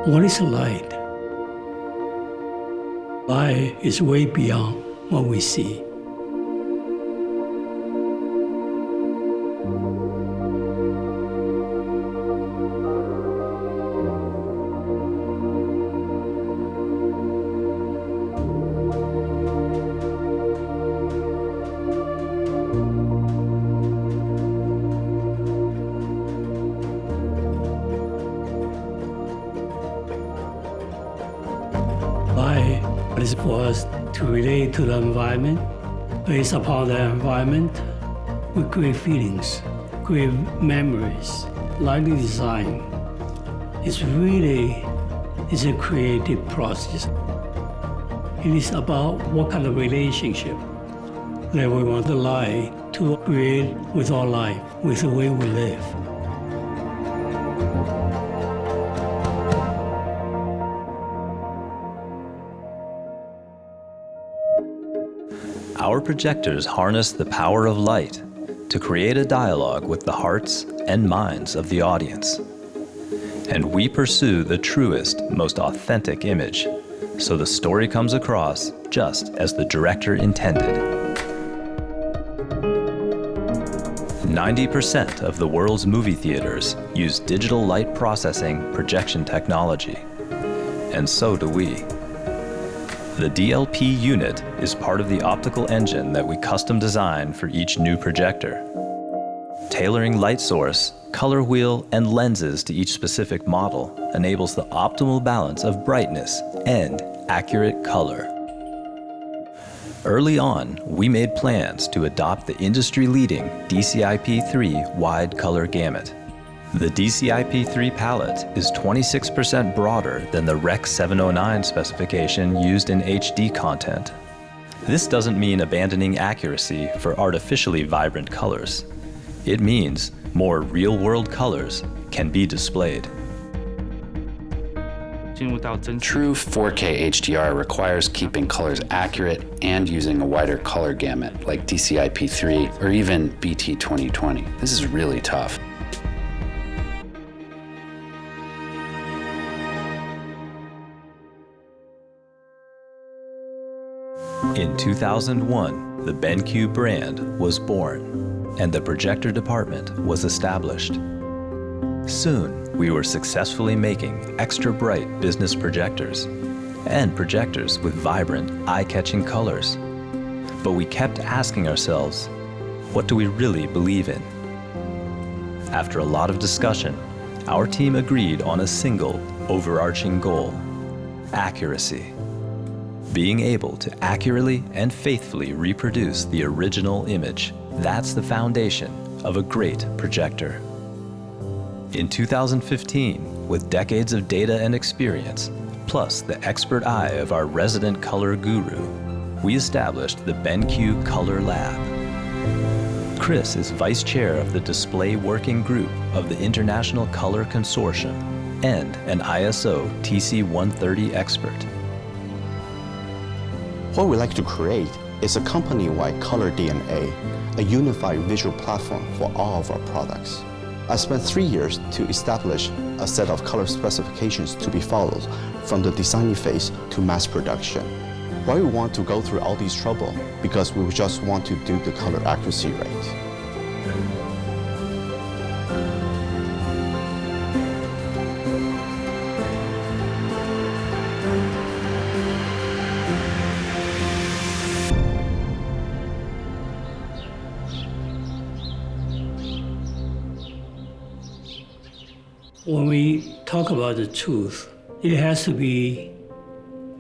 What is light? Light is way beyond what we see. Light is for us to relate to the environment. Based upon the environment, we create feelings, create memories. Lighting design is a creative process. It is about what kind of relationship that we want the light to create with our life, with the way we live. Our projectors harness the power of light to create a dialogue with the hearts and minds of the audience. And we pursue the truest, most authentic image, so the story comes across just as the director intended. 90% of the world's movie theaters use digital light processing projection technology, and so do we. The DLP unit is part of the optical engine that we custom design for each new projector. Tailoring light source, color wheel, and lenses to each specific model enables the optimal balance of brightness and accurate color. Early on, we made plans to adopt the industry-leading DCI-P3 wide color gamut. The DCI-P3 palette is 26% broader than the Rec 709 specification used in HD content. This doesn't mean abandoning accuracy for artificially vibrant colors. It means more real-world colors can be displayed. True 4K HDR requires keeping colors accurate and using a wider color gamut like DCI-P3 or even BT2020. This is really tough. In 2001, the BenQ brand was born, and the projector department was established. Soon, we were successfully making extra bright business projectors and projectors with vibrant, eye-catching colors. But we kept asking ourselves, what do we really believe in? After a lot of discussion, our team agreed on a single, overarching goal: accuracy. Being able to accurately and faithfully reproduce the original image, that's the foundation of a great projector. In 2015, with decades of data and experience, plus the expert eye of our resident color guru, we established the BenQ Color Lab. Chris is vice chair of the display working group of the International Color Consortium and an ISO TC130 expert. What we like to create is a company-wide color DNA, a unified visual platform for all of our products. I spent 3 years to establish a set of color specifications to be followed from the designing phase to mass production. Why we want to go through all these trouble? Because we just want to do the color accuracy right. When we talk about the truth, it has to be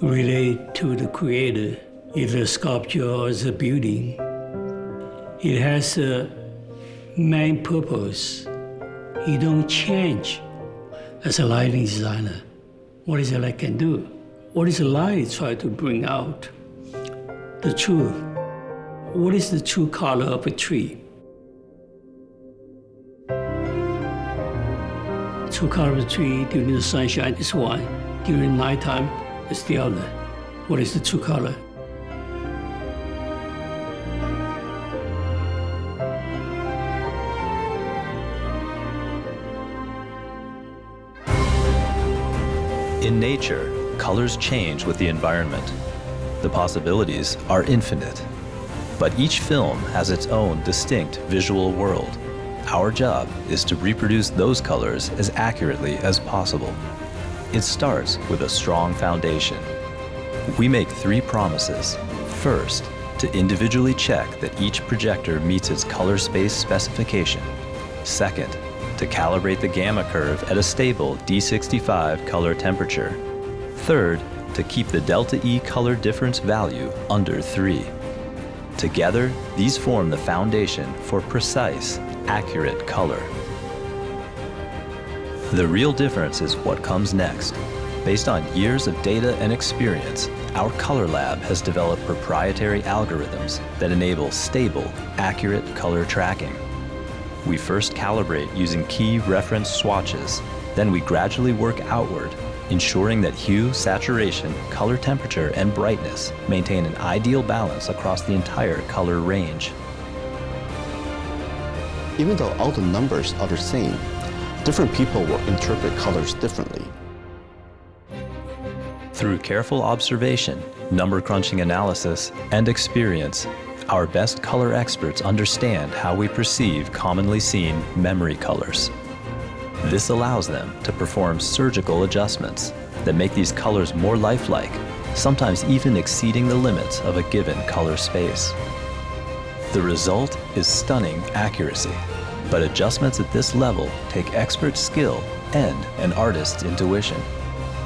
related to the creator, either a sculpture or as a building. It has a main purpose. You don't change as a lighting designer. What is the light can do? What is the light try to bring out? The truth. What is the true color of a tree? True color of a tree during the sunshine is one. During nighttime, it's the other. What is the true color? In nature, colors change with the environment. The possibilities are infinite. But each film has its own distinct visual world. Our job is to reproduce those colors as accurately as possible. It starts with a strong foundation. We make 3 promises. First, to individually check that each projector meets its color space specification. Second, to calibrate the gamma curve at a stable D65 color temperature. Third, to keep the delta E color difference value under 3. Together, these form the foundation for precise, accurate color. The real difference is what comes next. Based on years of data and experience, our color lab has developed proprietary algorithms that enable stable, accurate color tracking. We first calibrate using key reference swatches, then we gradually work outward, ensuring that hue, saturation, color temperature, and brightness maintain an ideal balance across the entire color range. Even though all the numbers are the same, different people will interpret colors differently. Through careful observation, number crunching analysis, and experience, our best color experts understand how we perceive commonly seen memory colors. This allows them to perform surgical adjustments that make these colors more lifelike, sometimes even exceeding the limits of a given color space. The result is stunning accuracy, but adjustments at this level take expert skill and an artist's intuition.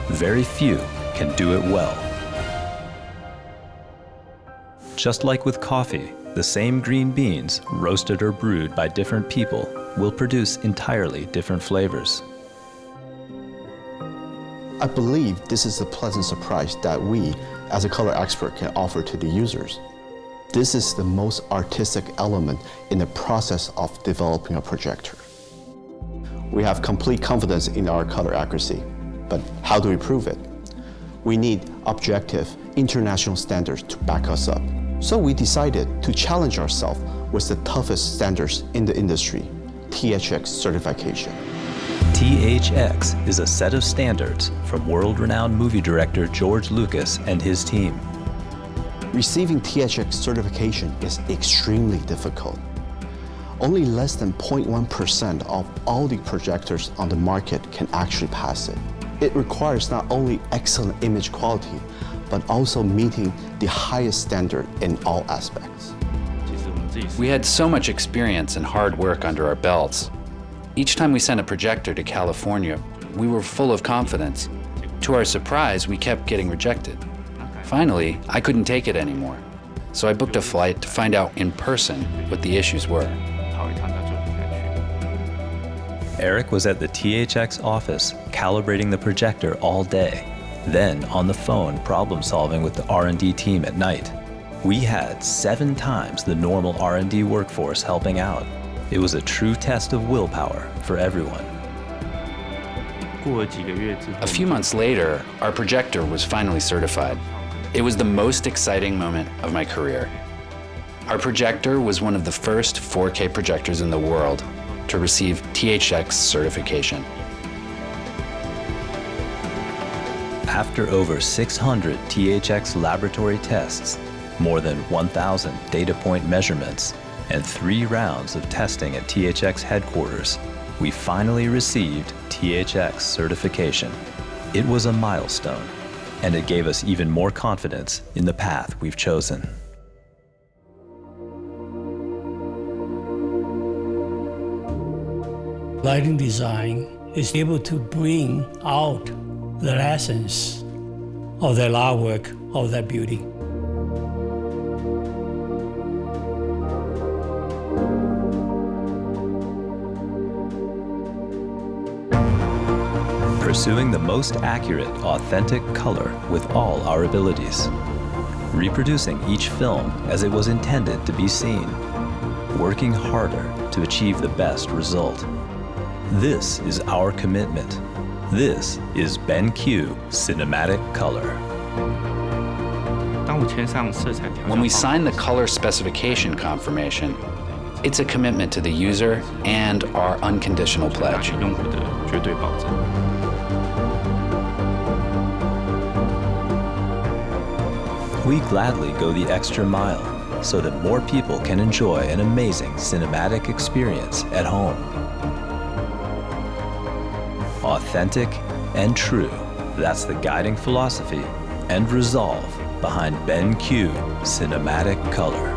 Very few can do it well. Just like with coffee, the same green beans, roasted or brewed by different people, will produce entirely different flavors. I believe this is a pleasant surprise that we, as a color expert, can offer to the users. This is the most artistic element in the process of developing a projector. We have complete confidence in our color accuracy, but how do we prove it? We need objective international standards to back us up. So we decided to challenge ourselves with the toughest standards in the industry, THX certification. THX is a set of standards from world-renowned movie director George Lucas and his team. Receiving THX certification is extremely difficult. Only less than 0.1% of all the projectors on the market can actually pass it. It requires not only excellent image quality, but also meeting the highest standard in all aspects. We had so much experience and hard work under our belts. Each time we sent a projector to California, we were full of confidence. To our surprise, we kept getting rejected. Finally, I couldn't take it anymore, so I booked a flight to find out in person what the issues were. Eric was at the THX office calibrating the projector all day, then on the phone problem-solving with the R&D team at night. We had 7 times the normal R&D workforce helping out. It was a true test of willpower for everyone. A few months later, our projector was finally certified. It was the most exciting moment of my career. Our projector was one of the first 4K projectors in the world to receive THX certification. After over 600 THX laboratory tests, more than 1,000 data point measurements, and 3 rounds of testing at THX headquarters, we finally received THX certification. It was a milestone, and it gave us even more confidence in the path we've chosen. Lighting design is able to bring out the essence of that artwork, of that building. Pursuing the most accurate, authentic color with all our abilities. Reproducing each film as it was intended to be seen. Working harder to achieve the best result. This is our commitment. This is BenQ Cinematic Color. When we sign the color specification confirmation, it's a commitment to the user and our unconditional pledge. We gladly go the extra mile so that more people can enjoy an amazing cinematic experience at home. Authentic and true, that's the guiding philosophy and resolve behind BenQ Cinematic Color.